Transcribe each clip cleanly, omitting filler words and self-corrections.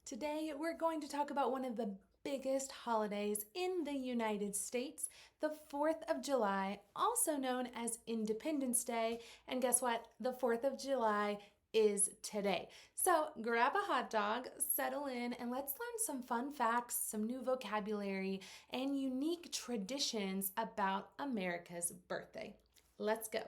Today, we're going to talk about one of the biggest holidays in the United States, the 4th of July, also known as Independence Day. And guess what? The 4th of July is today. So grab a hot dog, settle in, and let's learn some fun facts, some new vocabulary, and unique traditions about America's birthday. Let's go.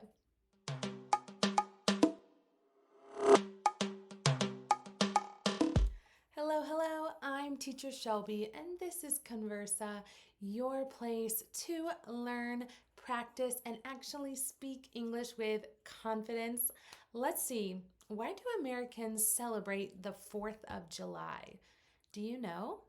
Hello, I'm Teacher Shelby, and this is Conversa, your place to learn, practice, and actually speak English with confidence. Let's see, why do Americans celebrate the 4th of July? Do you know?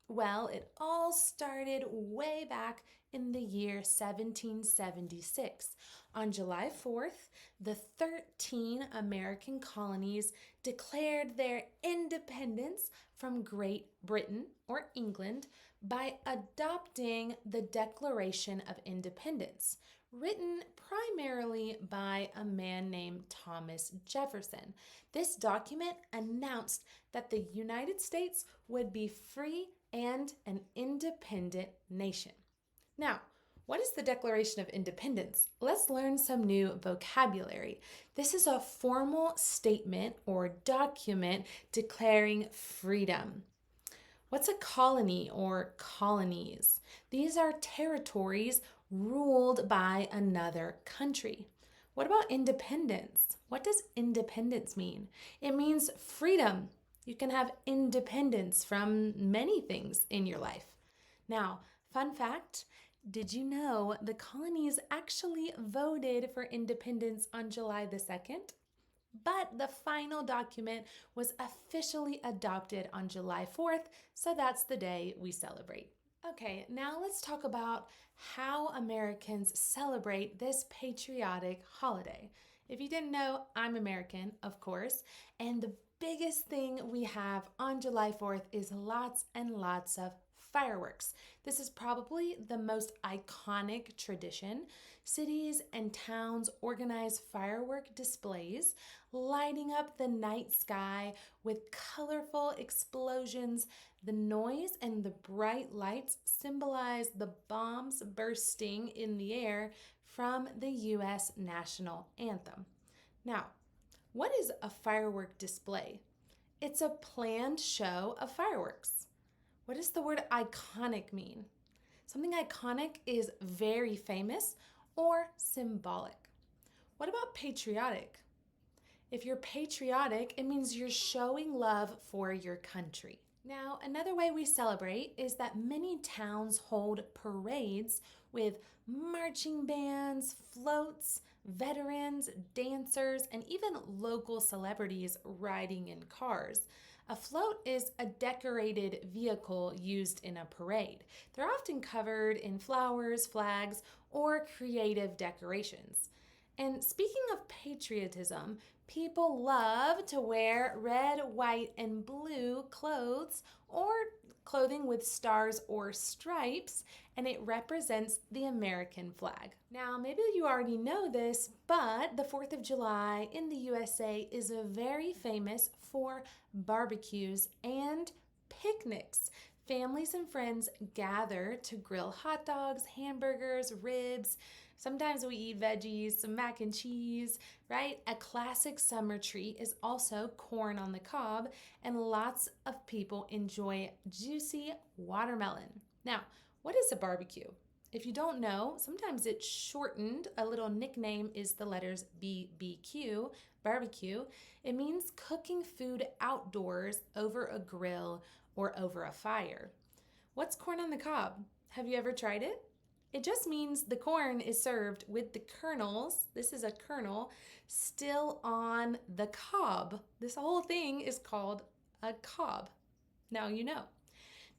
Well, it all started way back in the year 1776. On July 4th, the 13 American colonies declared their independence from Great Britain or England by adopting the Declaration of Independence, written primarily by a man named Thomas Jefferson. This document announced that the United States would be free and an independent nation. Now, what is the Declaration of Independence? Let's learn some new vocabulary. This is a formal statement or document declaring freedom. What's a colony or colonies? These are territories ruled by another country. What about independence? What does independence mean? It means freedom. You can have independence from many things in your life. Now, fun fact, did you know the colonies actually voted for independence on July the 2nd? But the final document was officially adopted on July 4th, so that's the day we celebrate. Okay, now let's talk about how Americans celebrate this patriotic holiday. If you didn't know, I'm American, of course, and the biggest thing we have on July 4th is lots and lots of fireworks. This is probably the most iconic tradition. Cities and towns organize firework displays, lighting up the night sky with colorful explosions. The noise and the bright lights symbolize the bombs bursting in the air from the U.S. national anthem. Now, what is a firework display? It's a planned show of fireworks. What does the word iconic mean? Something iconic is very famous or symbolic. What about patriotic? If you're patriotic, it means you're showing love for your country. Now, another way we celebrate is that many towns hold parades with marching bands, floats, veterans, dancers, and even local celebrities riding in cars. A float is a decorated vehicle used in a parade. They're often covered in flowers, flags, or creative decorations. And speaking of patriotism, people love to wear red, white, and blue clothes or clothing with stars or stripes, and it represents the American flag. Now, maybe you already know this, but the 4th of July in the USA is very famous for barbecues and picnics. Families and friends gather to grill hot dogs, hamburgers, ribs. Sometimes we eat veggies, some mac and cheese, right? A classic summer treat is also corn on the cob, and lots of people enjoy juicy watermelon. Now, what is a barbecue? If you don't know, sometimes it's shortened. A little nickname is the letters BBQ, barbecue. It means cooking food outdoors over a grill or over a fire. What's corn on the cob? Have you ever tried it? It just means the corn is served with the kernels, this is a kernel, still on the cob. This whole thing is called a cob. Now you know.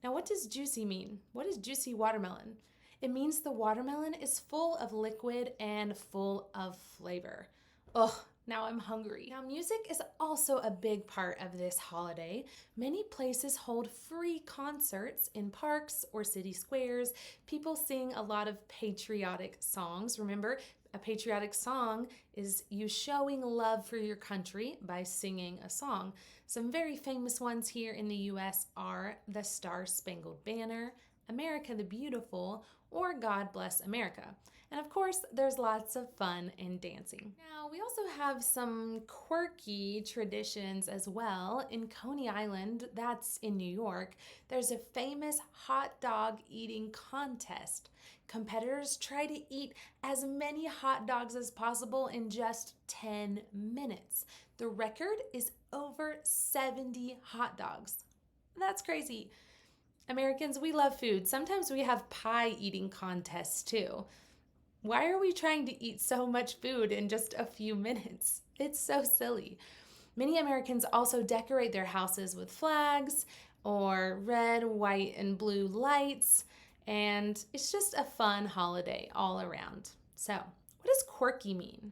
Now, what does juicy mean? What is juicy watermelon? It means the watermelon is full of liquid and full of flavor. Ugh, now I'm hungry. Now, music is also a big part of this holiday. Many places hold free concerts in parks or city squares. People sing a lot of patriotic songs. Remember, A patriotic song is you showing love for your country by singing a song. Some very famous ones here in the US are the Star Spangled Banner, America the Beautiful, or God Bless America. And of course, there's lots of fun and dancing. Now, we also have some quirky traditions as well. In Coney Island, that's in New York, there's a famous hot dog eating contest. Competitors try to eat as many hot dogs as possible in just 10 minutes. The record is over 70 hot dogs. That's crazy. Americans, we love food. Sometimes we have pie eating contests too. Why are we trying to eat so much food in just a few minutes? It's so silly. Many Americans also decorate their houses with flags or red, white, and blue lights, and it's just a fun holiday all around. So, what does quirky mean?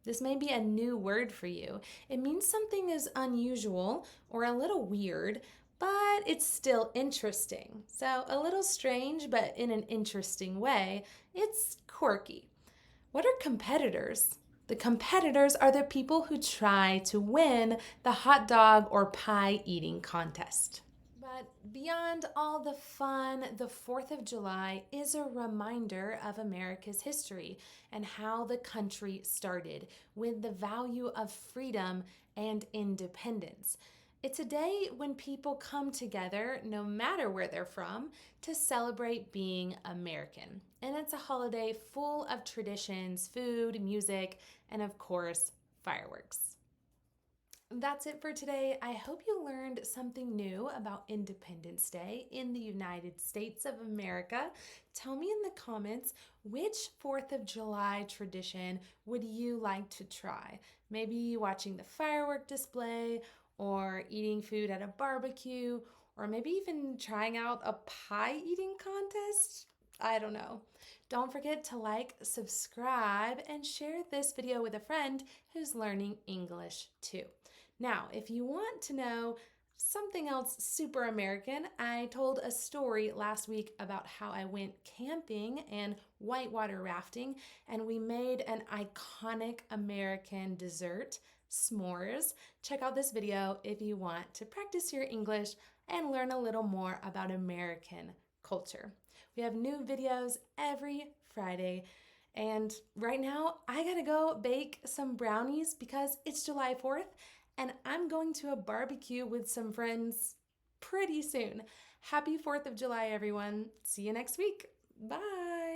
This may be a new word for you. It means something is unusual or a little weird, but it's still interesting. So, a little strange, but in an interesting way, it's quirky. What are competitors? The competitors are the people who try to win the hot dog or pie eating contest. But beyond all the fun, the 4th of July is a reminder of America's history and how the country started with the value of freedom and independence. It's a day when people come together, no matter where they're from, to celebrate being American. And it's a holiday full of traditions, food, music, and of course, fireworks. That's it for today. I hope you learned something new about Independence Day in the United States of America. Tell me in the comments which 4th of July tradition would you like to try? Maybe watching the firework display or eating food at a barbecue or maybe even trying out a pie eating contest? I don't know. Don't forget to like, subscribe, and share this video with a friend who's learning English too. Now, if you want to know something else super American, I told a story last week about how I went camping and whitewater rafting, and we made an iconic American dessert, s'mores. Check out this video if you want to practice your English and learn a little more about American culture. We have new videos every Friday. And right now, I gotta go bake some brownies because it's July 4th and I'm going to a barbecue with some friends pretty soon. Happy 4th of July, everyone. See you next week. Bye.